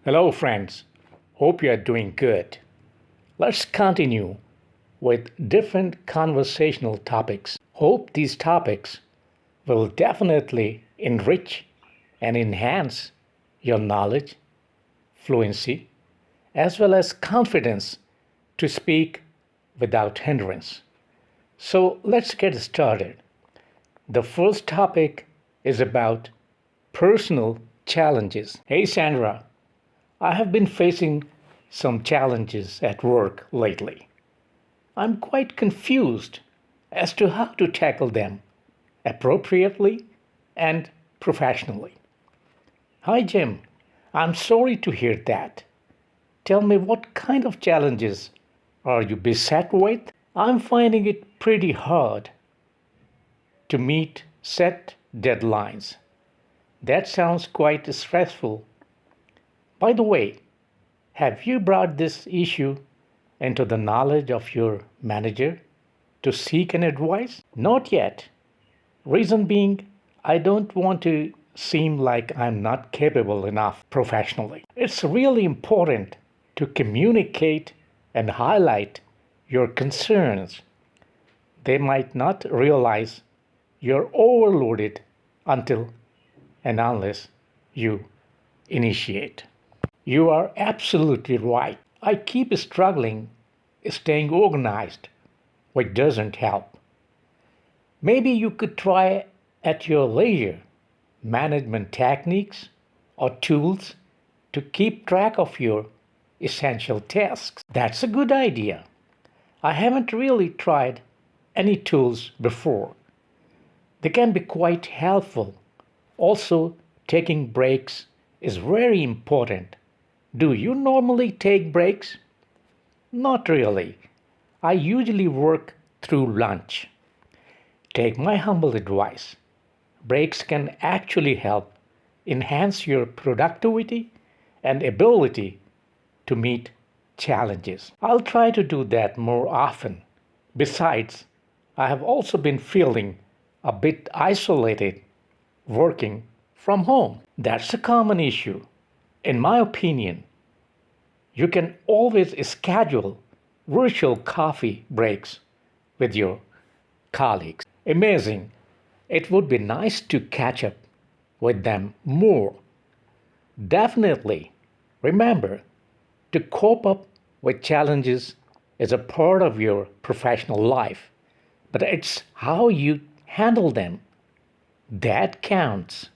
Hello, friends. Hope you are doing good. Let's continue with different conversational topics. Hope these topics will definitely enrich and enhance your knowledge, fluency, as well as confidence to speak without hindrance. So let's get started. The first topic is about personal challenges. Hey, Sandra, I have been facing some challenges at work lately. I'm quite confused as to how to tackle them appropriately and professionally. Hi, Jim. I'm sorry to hear that. Tell me, what kind of challenges are you beset with? I'm finding it pretty hard to meet set deadlines. That sounds quite stressful. By the way, have you brought this issue into the knowledge of your manager to seek an advice? Not yet. Reason being, I don't want to seem like I'm not capable enough professionally. It's really important to communicate and highlight your concerns. They might not realize you're overloaded until and unless you initiate. You are absolutely right. I keep struggling staying organized, which doesn't help. Maybe you could try at your leisure management techniques or tools to keep track of your essential tasks. That's a good idea. I haven't really tried any tools before. They can be quite helpful. Also, taking breaks is very important. Do you normally take breaks? Not really. I usually work through lunch. Take my humble advice. Breaks can actually help enhance your productivity and ability to meet challenges. I'll try to do that more often. Besides, I have also been feeling a bit isolated working from home. That's a common issue. In my opinion, you can always schedule virtual coffee breaks with your colleagues. Amazing. It would be nice to catch up with them more. Definitely. Remember, to cope up with challenges is a part of your professional life, but it's how you handle them that counts.